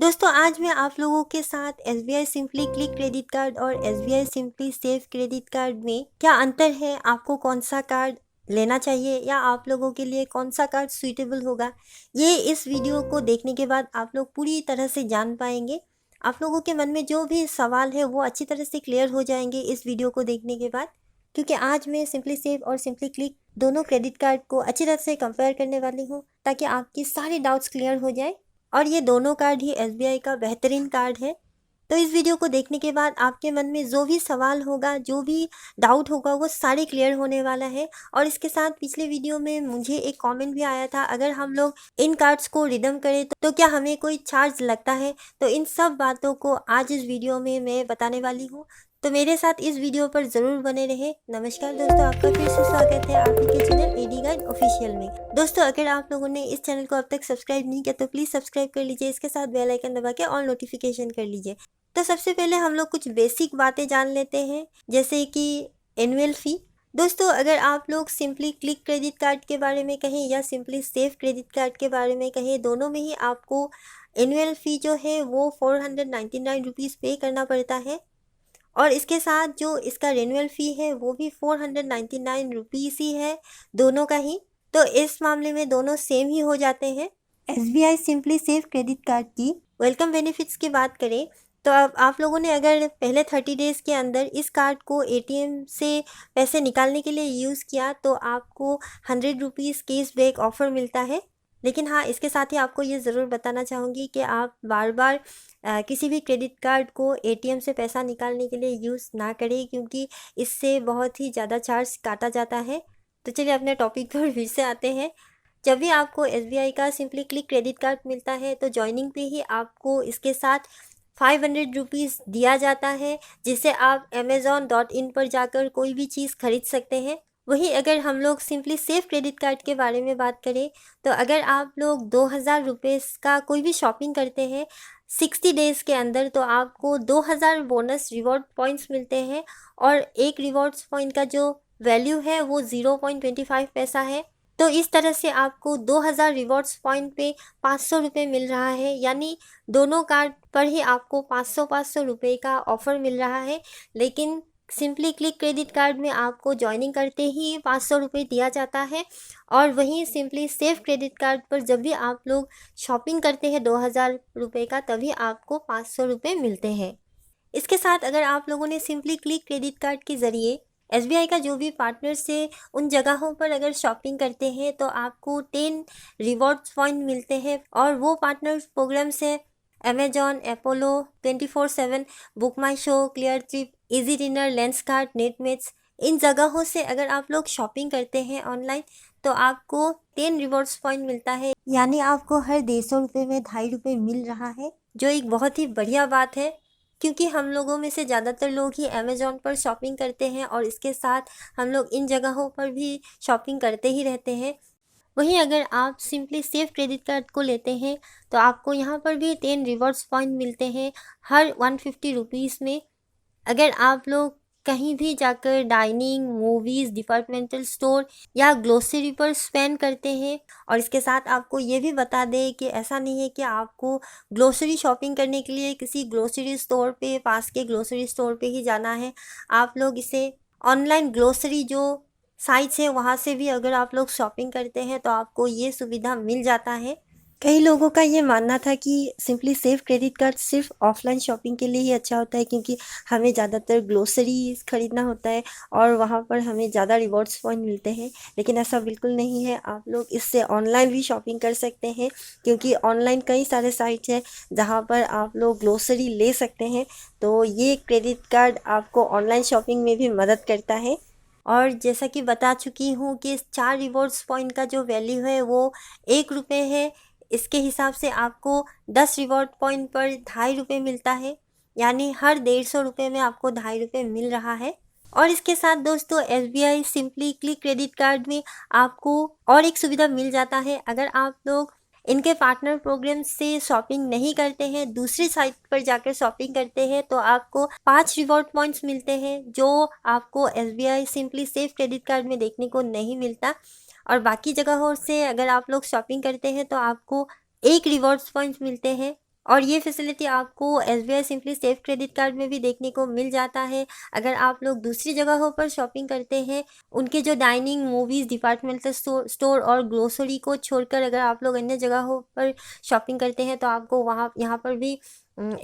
दोस्तों आज मैं आप लोगों के साथ SBI simply click credit card और SBI simply save credit card में क्या अंतर है, आपको कौन सा कार्ड लेना चाहिए या आप लोगों के लिए कौन सा कार्ड सूटेबल होगा, ये इस वीडियो को देखने के बाद आप लोग पूरी तरह से जान पाएंगे। आप लोगों के मन में जो भी सवाल है वो अच्छी तरह से क्लियर हो जाएंगे इस वीडियो को देखने के बाद, क्योंकि आज मैं सिंपली सेव और सिंपली क्लिक दोनों क्रेडिट कार्ड को अच्छी तरह से कंपेयर करने वाली हूँ ताकि आपकी सारी डाउट्स क्लियर हो जाए। और ये दोनों कार्ड ही एसबीआई का बेहतरीन कार्ड है। तो इस वीडियो को देखने के बाद आपके मन में जो भी सवाल होगा, जो भी डाउट होगा, वो सारे क्लियर होने वाला है। और इसके साथ पिछले वीडियो में मुझे एक कमेंट भी आया था, अगर हम लोग इन कार्ड्स को रिडीम करें तो क्या हमें कोई चार्ज लगता है। तो इन सब बातों को आज इस वीडियो में मैं बताने वाली हूँ, तो मेरे साथ इस वीडियो पर ज़रूर बने रहे। नमस्कार दोस्तों, आपका फिर से स्वागत है आप ही के चैनल एडी गाइड ऑफिशियल में। दोस्तों अगर आप लोगों ने इस चैनल को अब तक सब्सक्राइब नहीं किया तो प्लीज़ सब्सक्राइब कर लीजिए, इसके साथ बेल आइकन दबा के ऑल नोटिफिकेशन कर लीजिए। तो सबसे पहले हम लोग कुछ बेसिक बातें जान लेते हैं, जैसे कि एनुअल फ़ी। दोस्तों अगर आप लोग सिंपली क्लिक क्रेडिट कार्ड के बारे में कहें या सिंपली सेव क्रेडिट कार्ड के बारे में कहें, दोनों में ही आपको एनुअल फ़ी जो है वो 499 रुपीज़ पे करना पड़ता है। और इसके साथ जो इसका रिन्यूअल फ़ी है वो भी 499 रुपीज़ ही है, दोनों का ही। तो इस मामले में दोनों सेम ही हो जाते हैं। SBI simply save credit card की वेलकम बेनिफिट्स की बात करें तो अब आप लोगों ने अगर पहले 30 डेज़ के अंदर इस कार्ड को एटीएम से पैसे निकालने के लिए यूज़ किया तो आपको 100 रुपीज़ कैशबैक ऑफ़र मिलता है। लेकिन हाँ, इसके साथ ही आपको ये ज़रूर बताना चाहूँगी कि आप बार बार किसी भी क्रेडिट कार्ड को एटीएम से पैसा निकालने के लिए यूज़ ना करें, क्योंकि इससे बहुत ही ज़्यादा चार्ज काटा जाता है। तो चलिए अपने टॉपिक पर फिर से आते हैं। जब भी आपको एसबीआई का सिंपली क्लिक क्रेडिट कार्ड मिलता है तो जॉइनिंग पे ही आपको इसके साथ 500 रुपीज़ दिया जाता है, जिससे आप amazon.in पर जाकर कोई भी चीज़ खरीद सकते हैं। वहीं अगर हम लोग सिंपली सेव क्रेडिट कार्ड के बारे में बात करें तो अगर आप लोग 2000 रुपये का कोई भी शॉपिंग करते हैं 60 डेज़ के अंदर तो आपको 2000 बोनस रिवॉर्ड पॉइंट्स मिलते हैं। और एक रिवॉर्ड्स पॉइंट का जो वैल्यू है वो 0.25 पैसा है। तो इस तरह से आपको 2000 रिवॉर्ड्स पॉइंट पे 500 रुपये मिल रहा है, यानी दोनों कार्ड पर ही आपको 500 रुपये का ऑफ़र मिल रहा है। लेकिन सिंपली क्लिक क्रेडिट कार्ड में आपको ज्वाइनिंग करते ही 500 रुपये दिया जाता है। और वहीं सिंपली सेव क्रेडिट कार्ड पर जब भी आप लोग शॉपिंग करते हैं 2000 रुपये का, तभी आपको 500 रुपये मिलते हैं। इसके साथ अगर आप लोगों ने सिंपली क्लिक क्रेडिट कार्ड के ज़रिए एसबीआई का जो भी पार्टनर से उन जगहों पर अगर शॉपिंग करते हैं तो आपको 10 रिवॉर्ड्स पॉइंट मिलते हैं। और वो पार्टनर प्रोग्राम से Amazon, Apollo, 24/7, BookMyShow, Cleartrip, EazyDiner, Lenskart, Netmeds, इन जगहों से अगर आप लोग शॉपिंग करते हैं ऑनलाइन तो आपको 10 रिवॉर्ड्स पॉइंट मिलता है, यानी आपको हर 150 रुपये में 2.5 रुपये मिल रहा है, जो एक बहुत ही बढ़िया बात है। क्योंकि हम लोगों में से ज़्यादातर लोग ही अमेज़ॉन पर शॉपिंग करते हैं और इसके साथ हम लोग इन जगहों पर भी शॉपिंग करते ही रहते हैं। वहीं अगर आप सिंपली सेव क्रेडिट कार्ड को लेते हैं तो आपको यहाँ पर भी 10 रिवॉर्ड्स पॉइंट मिलते हैं हर 150 रुपीज़ में। अगर आप लोग कहीं भी जाकर डाइनिंग, मूवीज़, डिपार्टमेंटल स्टोर या ग्लोसरी पर स्पेंड करते हैं। और इसके साथ आपको ये भी बता दें कि ऐसा नहीं है कि आपको ग्लोसरी शॉपिंग करने के लिए किसी ग्लोसरी स्टोर पे, पास के ग्लोसरी स्टोर पे ही जाना है। आप लोग इसे ऑनलाइन ग्लोसरी जो साइट्स है वहाँ से भी अगर आप लोग शॉपिंग करते हैं तो आपको ये सुविधा मिल जाता है। कई लोगों का ये मानना था कि सिंपली सेव क्रेडिट कार्ड सिर्फ ऑफलाइन शॉपिंग के लिए ही अच्छा होता है, क्योंकि हमें ज़्यादातर ग्लोसरीज खरीदना होता है और वहाँ पर हमें ज़्यादा रिवॉर्ड्स पॉइंट मिलते हैं। लेकिन ऐसा बिल्कुल नहीं है, आप लोग इससे ऑनलाइन भी शॉपिंग कर सकते हैं, क्योंकि ऑनलाइन कई सारे साइट्स हैं जहाँ पर आप लोग ग्लोसरी ले सकते हैं। तो ये क्रेडिट कार्ड आपको ऑनलाइन शॉपिंग में भी मदद करता है। और जैसा कि बता चुकी हूँ कि 4 रिवॉर्ड्स पॉइंट का जो वैल्यू है वो 1 रुपये है। इसके हिसाब से आपको 10 रिवॉर्ड पॉइंट पर 2.5 रुपये मिलता है, यानी हर 150 रुपये में आपको 2.5 रुपये मिल रहा है। और इसके साथ दोस्तों SBI simply click credit card में आपको और एक सुविधा मिल जाता है। अगर आप लोग इनके पार्टनर प्रोग्राम से शॉपिंग नहीं करते हैं, दूसरी साइट पर जाकर शॉपिंग करते हैं, तो आपको 5 रिवॉर्ड पॉइंट्स मिलते हैं, जो आपको SBI simply save credit card में देखने को नहीं मिलता। और बाकी जगहों से अगर आप लोग शॉपिंग करते हैं तो आपको 1 रिवॉर्ड्स पॉइंट्स मिलते हैं। और ये फैसिलिटी आपको SBI simply safe credit card में भी देखने को मिल जाता है। अगर आप लोग दूसरी जगहों पर शॉपिंग करते हैं, उनके जो डाइनिंग, मूवीज़, डिपार्टमेंटल स्टोर और ग्रोसरी को छोड़कर अगर आप लोग अन्य जगहों पर शॉपिंग करते हैं तो आपको वहाँ यहाँ पर भी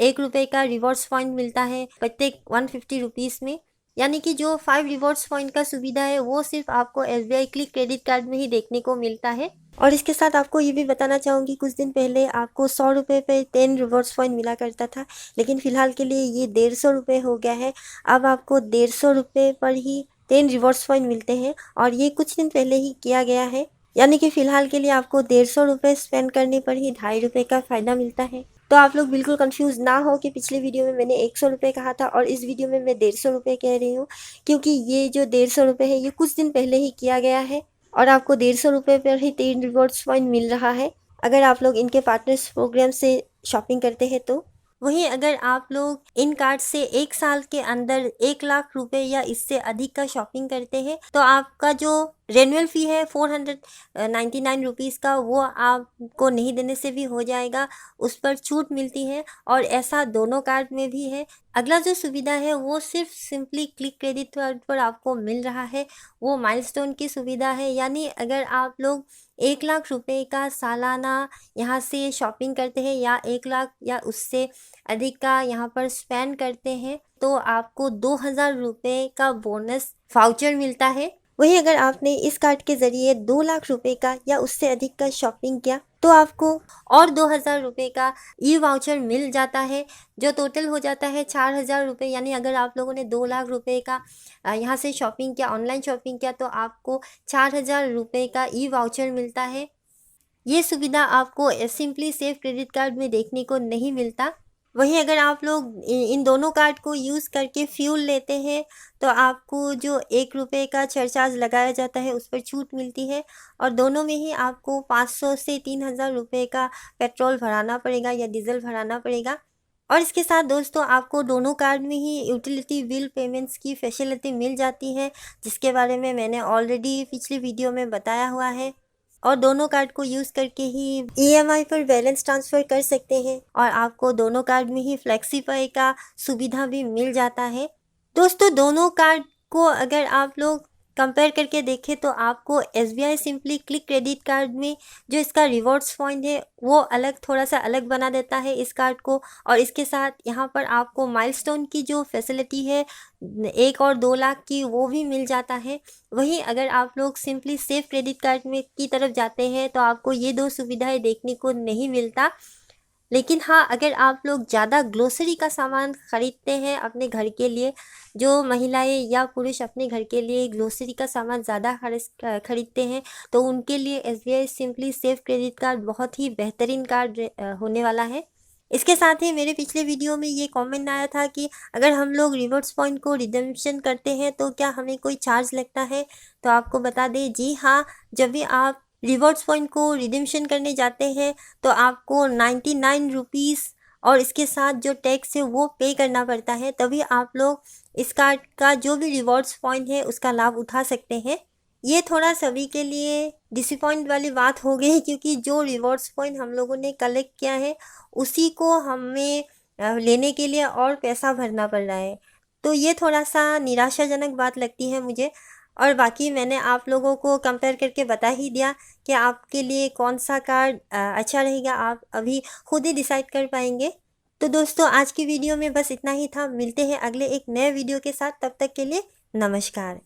1 रुपये का रिवॉर्ड्स पॉइंट मिलता है प्रत्येक 150 रुपीज़ में। यानी कि जो 5 रिवॉर्ड्स पॉइंट का सुविधा है वो सिर्फ आपको SBI क्लिक क्रेडिट कार्ड में ही देखने को मिलता है। और इसके साथ आपको ये भी बताना चाहूँगी, कुछ दिन पहले आपको 100 रुपये पे 10 रिवॉर्ड्स पॉइंट मिला करता था, लेकिन फ़िलहाल के लिए ये 150 रुपये हो गया है। अब आपको 150 रुपये पर ही 10 रिवॉर्ड्स पॉइंट मिलते हैं और ये कुछ दिन पहले ही किया गया है। यानी कि फ़िलहाल के लिए आपको 150 रुपये स्पेंड करने पर ही 2.5 रुपये का फ़ायदा मिलता है। तो आप लोग बिल्कुल कंफ्यूज ना हो कि पिछले वीडियो में मैंने 100 रुपये कहा था और इस वीडियो में मैं 150 रुपये कह रही हूँ, क्योंकि ये जो 150 रुपये है ये कुछ दिन पहले ही किया गया है और आपको 150 रुपये पर ही 3 रिवॉर्ड्स पॉइंट मिल रहा है अगर आप लोग इनके पार्टनर्स प्रोग्राम से शॉपिंग करते हैं तो। वहीं अगर आप लोग इन कार्ड से 1 साल के अंदर 1 लाख रुपए या इससे अधिक का शॉपिंग करते हैं तो आपका जो रेनुअल फ़ी है 499 रुपीज़ का, वो आपको नहीं देने से भी हो जाएगा, उस पर छूट मिलती है और ऐसा दोनों कार्ड में भी है। अगला जो सुविधा है वो सिर्फ सिंपली क्लिक क्रेडिट कार्ड पर आपको मिल रहा है, वो माइलस्टोन की सुविधा है। यानी अगर आप लोग 1 लाख रुपए का सालाना यहाँ से शॉपिंग करते हैं या 1 लाख या उससे अधिक का यहाँ पर स्पेंड करते हैं तो आपको 2000 रुपये का बोनस वाउचर मिलता है। वहीं अगर आपने इस कार्ड के ज़रिए 2 लाख रुपए का या उससे अधिक का शॉपिंग किया तो आपको और 2000 रुपये का ई वाउचर मिल जाता है, जो टोटल हो जाता है 4000 रुपये। यानी अगर आप लोगों ने 2 लाख रुपए का यहाँ से शॉपिंग किया, ऑनलाइन शॉपिंग किया, तो आपको 4000 रुपये का ई वाउचर मिलता है। ये सुविधा आपको सिंपली सेफ क्रेडिट कार्ड में देखने को नहीं मिलता। वहीं अगर आप लोग इन दोनों कार्ड को यूज़ करके फ्यूल लेते हैं तो आपको जो 1 रुपये का सरचार्ज लगाया जाता है उस पर छूट मिलती है और दोनों में ही आपको 500 से 3000 रुपये का पेट्रोल भराना पड़ेगा या डीजल भराना पड़ेगा। और इसके साथ दोस्तों आपको दोनों कार्ड में ही यूटिलिटी बिल पेमेंट्स की फैसिलिटी मिल जाती है, जिसके बारे में मैंने ऑलरेडी पिछली वीडियो में बताया हुआ है। और दोनों कार्ड को यूज़ करके ही EMI पर बैलेंस ट्रांसफ़र कर सकते हैं और आपको दोनों कार्ड में ही फ्लेक्सीपाई का सुविधा भी मिल जाता है। दोस्तों दोनों कार्ड को अगर आप लोग कंपेयर करके देखें तो आपको SBI simply click credit card में जो इसका रिवॉर्ड्स पॉइंट है वो अलग, थोड़ा सा अलग बना देता है इस कार्ड को। और इसके साथ यहाँ पर आपको माइलस्टोन की जो फैसिलिटी है 1 और 2 लाख की, वो भी मिल जाता है। वहीं अगर आप लोग सिंपली सेफ क्रेडिट कार्ड में की तरफ जाते हैं तो आपको ये 2 सुविधाएं देखने को नहीं मिलता। लेकिन हाँ, अगर आप लोग ज़्यादा ग्रोसरी का सामान ख़रीदते हैं अपने घर के लिए, जो महिलाएं या पुरुष अपने घर के लिए ग्रोसरी का सामान ज़्यादा खरीदते हैं, तो उनके लिए SBI simply safe credit card बहुत ही बेहतरीन कार्ड होने वाला है। इसके साथ ही मेरे पिछले वीडियो में ये कमेंट आया था कि अगर हम लोग रिवॉर्ड्स पॉइंट को रिडीम्पशन करते हैं तो क्या हमें कोई चार्ज लगता है? तो आपको बता दें, जी हाँ, जब भी आप रिवॉर्ड्स पॉइंट को रिडीम्पशन करने जाते हैं तो आपको 99 रुपीज़ और इसके साथ जो टैक्स है वो पे करना पड़ता है, तभी आप लोग इस कार्ड का जो भी रिवॉर्ड्स पॉइंट है उसका लाभ उठा सकते हैं। ये थोड़ा सभी के लिए डिसअपॉइंट वाली बात हो गई, क्योंकि जो रिवॉर्ड्स पॉइंट हम लोगों ने कलेक्ट किया है उसी को हमें लेने के लिए और पैसा भरना पड़ रहा है। तो ये थोड़ा सा निराशाजनक बात लगती है मुझे। और बाकी मैंने आप लोगों को कंपेयर करके बता ही दिया कि आपके लिए कौन सा कार्ड अच्छा रहेगा, आप अभी खुद ही डिसाइड कर पाएंगे। तो दोस्तों आज की वीडियो में बस इतना ही था। मिलते हैं अगले एक नए वीडियो के साथ, तब तक के लिए नमस्कार।